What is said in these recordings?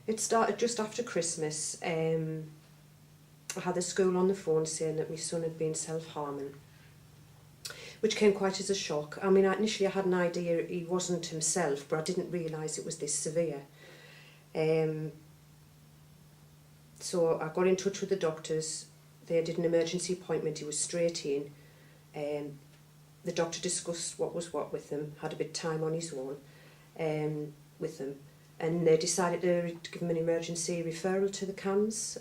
It started just after Christmas. I had the school on the phone saying that my son had been self-harming, which came quite as a shock. I mean, initially I had an idea he wasn't himself, but I didn't realise it was this severe. So I got in touch with the doctors. They did an emergency appointment. He was straight in. The doctor discussed what was what with him, had a bit of time on his own with them, and they decided to give him an emergency referral to the CAMS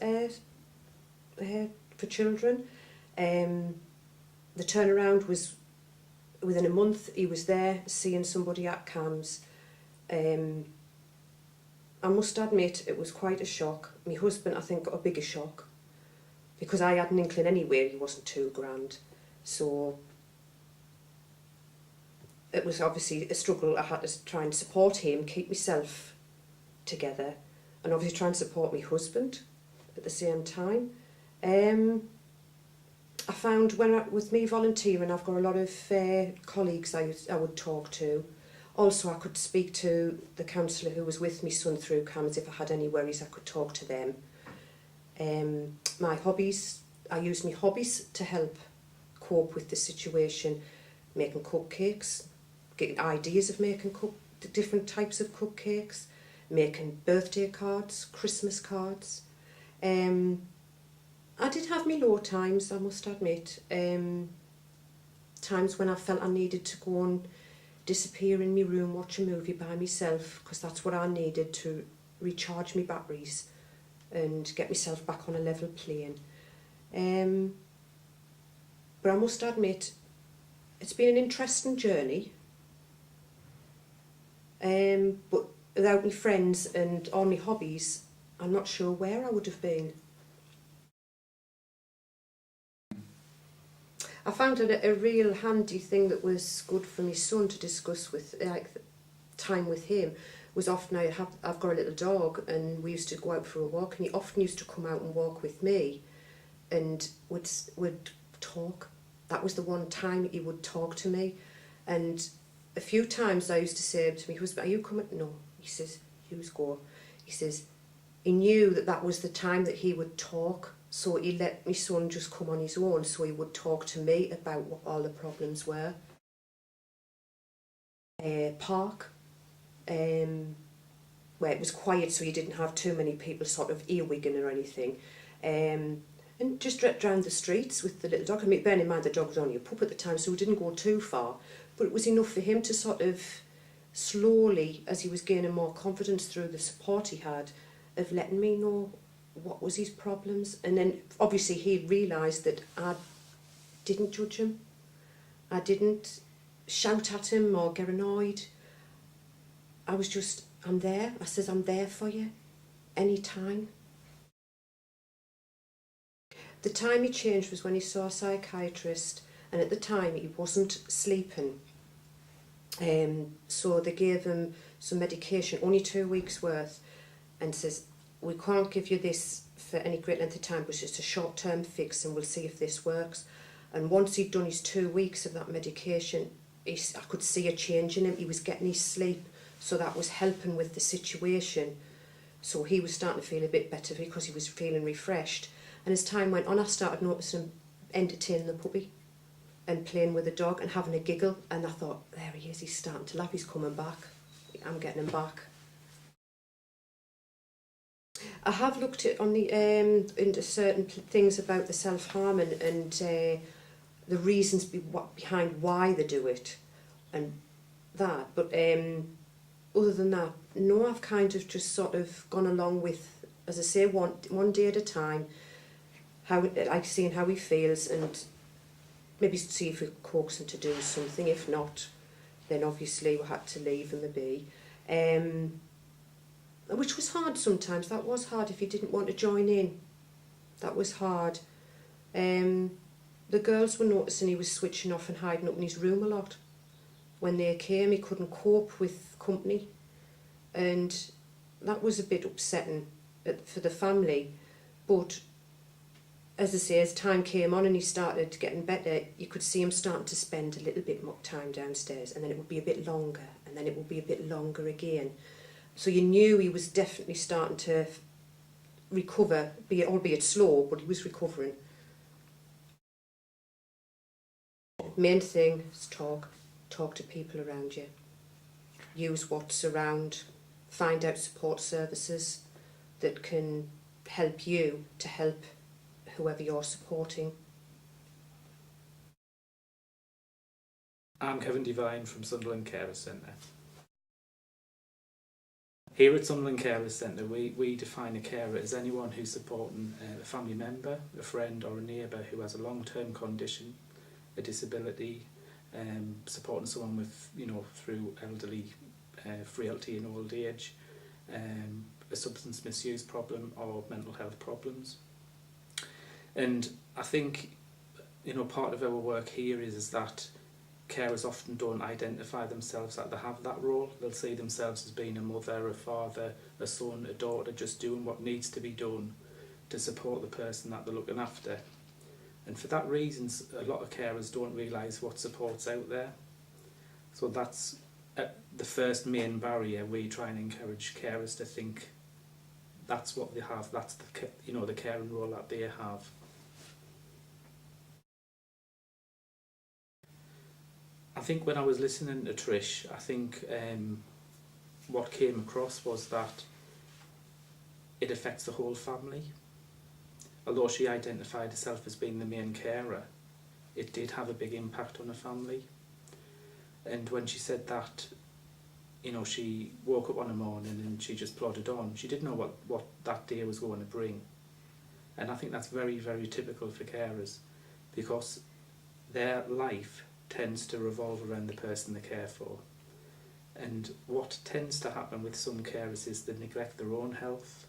for children. The turnaround was within a month. He was there seeing somebody at CAMS. I must admit it was quite a shock. My husband, I think, got a bigger shock because I had an inkling anyway he wasn't too grand. So it was obviously a struggle. I had to try and support him, keep myself together, and obviously try and support my husband at the same time. I found with me volunteering, I've got a lot of colleagues I would talk to. Also, I could speak to the counsellor who was with my son through CAMS. If I had any worries, I could talk to them. My hobbies, I used my hobbies to help cope with the situation, making cupcakes, getting ideas of making different types of cupcakes, making birthday cards, Christmas cards. I did have my low times, I must admit. Times when I felt I needed to go and disappear in my room, watch a movie by myself, because that's what I needed to recharge my batteries and get myself back on a level plane. But I must admit, it's been an interesting journey. But without my friends and all my hobbies, I'm not sure where I would have been. I found it a real handy thing that was good for my son to discuss with, like, time with him, was often I've got a little dog, and we used to go out for a walk, and he often used to come out and walk with me and would talk. That was the one time he would talk to me. And a few times I used to say to my husband, "Are you coming?" "No." He says, "You go." He says he knew that was the time that he would talk. So he let my son just come on his own, so he would talk to me about what all the problems were. Park, where it was quiet, so you didn't have too many people sort of earwigging or anything. And just around the streets with the little dog. I mean, bearing in mind the dog was only a pup at the time, so we didn't go too far. But it was enough for him to sort of slowly, as he was gaining more confidence through the support he had, of letting me know what was his problems. And then obviously he realised that I didn't judge him. I didn't shout at him or get annoyed. I was just, I'm there. I says, I'm there for you, anytime. The time he changed was when he saw a psychiatrist, and at the time he wasn't sleeping. So they gave him some medication, only 2 weeks worth, and says, "We can't give you this for any great length of time, but it's just a short-term fix, and we'll see if this works." And once he'd done his 2 weeks of that medication, I could see a change in him. He was getting his sleep, so that was helping with the situation. So he was starting to feel a bit better because he was feeling refreshed. And as time went on, I started noticing him entertaining the puppy and playing with the dog and having a giggle. And I thought, there he is, he's starting to laugh, he's coming back. I'm getting him back. I have looked at into certain things about the self-harming and the reasons behind why they do it and that. But other than that, no, I've kind of just sort of gone along with, as I say, one day at a time, seeing how he feels, and maybe see if we could coax him to do something. If not, then obviously we had to leave him a be. Which was hard sometimes. That was hard if he didn't want to join in. That was hard. The girls were noticing he was switching off and hiding up in his room a lot. When they came, he couldn't cope with company, and that was a bit upsetting for the family. But as I say, as time came on and he started getting better, you could see him starting to spend a little bit more time downstairs, and then it would be a bit longer, and then it would be a bit longer again. So you knew he was definitely starting to recover, albeit slow, but he was recovering. Main thing is talk to people around you. Use what's around, find out support services that can help you to help whoever you're supporting. I'm Kevin Devine from Sunderland Carer Centre. Here at Sunderland Carer Centre, we define a carer as anyone who's supporting a family member, a friend or a neighbour who has a long-term condition, a disability, supporting someone with, through elderly frailty and old age, a substance misuse problem or mental health problems. And I think, part of our work here is that carers often don't identify themselves that they have that role. They'll see themselves as being a mother, a father, a son, a daughter, just doing what needs to be done to support the person that they're looking after. And for that reason, a lot of carers don't realise what support's out there. So that's the first main barrier. We try and encourage carers to think that's what they have, that's the caring role that they have. I think when I was listening to Trish, I think what came across was that it affects the whole family. Although she identified herself as being the main carer, it did have a big impact on the family. And when she said that, she woke up one morning and she just plodded on. She didn't know what that day was going to bring. And I think that's very, very typical for carers, because their life tends to revolve around the person they care for. And what tends to happen with some carers is they neglect their own health.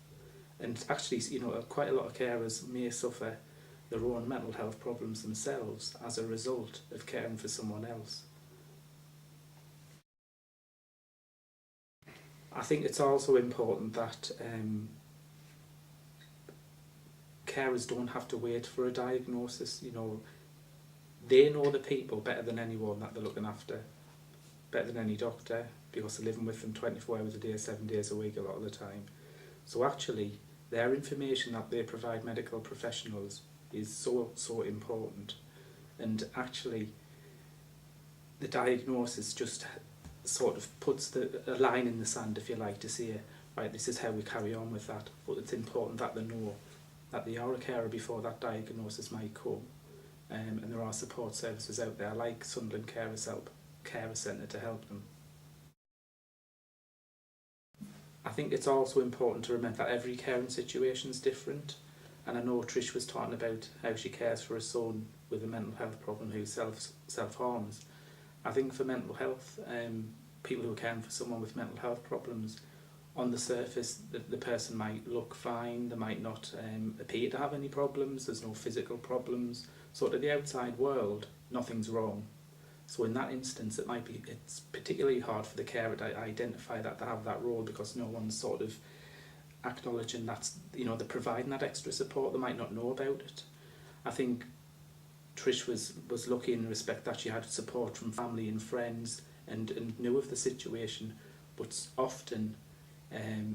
And actually, quite a lot of carers may suffer their own mental health problems themselves as a result of caring for someone else. I think it's also important that carers don't have to wait for a diagnosis. They know the people better than anyone that they're looking after, better than any doctor, because they're living with them 24 hours a day, 7 days a week a lot of the time. So actually, their information that they provide medical professionals is so important. And actually, the diagnosis just sort of puts a line in the sand, if you like, to say, right, this is how we carry on with that. But it's important that they know that they are a carer before that diagnosis might come. And there are support services out there like Sunderland Carer Centre to help them. I think it's also important to remember that every caring situation is different. And I know Trish was talking about how she cares for a son with a mental health problem who self-harms. I think for mental health, people who are caring for someone with mental health problems, on the surface, the person might look fine, they might not appear to have any problems, there's no physical problems. So to the outside world, nothing's wrong. So in that instance, it's particularly hard for the carer to identify that they have that role, because no one's sort of acknowledging that, they're providing that extra support. They might not know about it. I think Trish was lucky in the respect that she had support from family and friends and knew of the situation, but often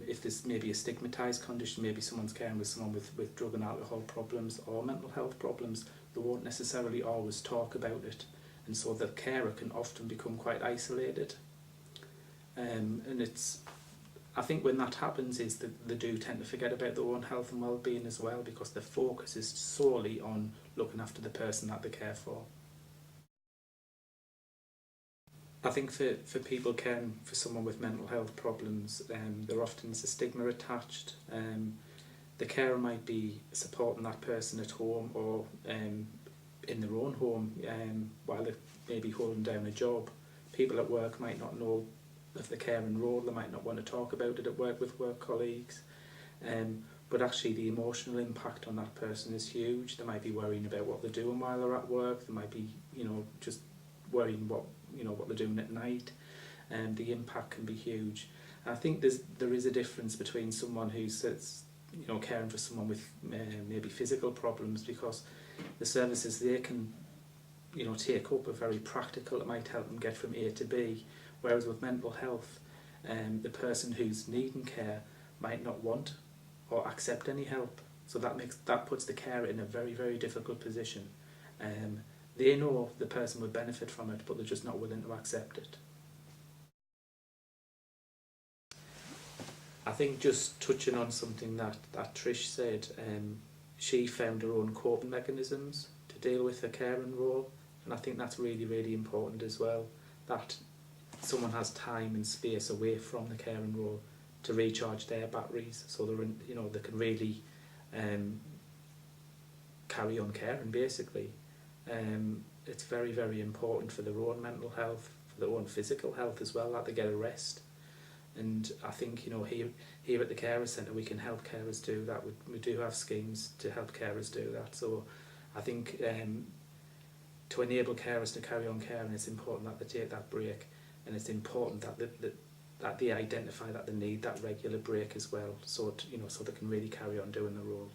if there's maybe a stigmatised condition, maybe someone's caring with someone with drug and alcohol problems or mental health problems, they won't necessarily always talk about it, and so the carer can often become quite isolated. And I think when that happens is that they do tend to forget about their own health and well-being as well, because the focus is solely on looking after the person that they care for. I think for people caring for someone with mental health problems, there often is a stigma attached. The carer might be supporting that person at home or in their own home while they're maybe holding down a job. People at work might not know of the caring role, they might not want to talk about it at work with work colleagues. But actually the emotional impact on that person is huge. They might be worrying about what they're doing while they're at work, they might be just worrying what they're doing at night, and the impact can be huge. And I think there is a difference between someone who sits caring for someone with maybe physical problems, because the services they can take up are very practical. It might help them get from A to B, whereas with mental health The person who's needing care might not want or accept any help. So that puts the carer in a very, very difficult position. They know the person would benefit from it, but they're just not willing to accept it. I think just touching on something that Trish said, she found her own coping mechanisms to deal with her caring role, and I think that's really, really important as well, that someone has time and space away from the caring role to recharge their batteries, so they can really carry on caring basically. It's very, very important for their own mental health, for their own physical health as well, that they get a rest. And I think here at the Carer Centre we can help carers do that. We do have schemes to help carers do that. So I think to enable carers to carry on caring, it's important that they take that break, and it's important that they identify that they need that regular break as well, so they can really carry on doing the role.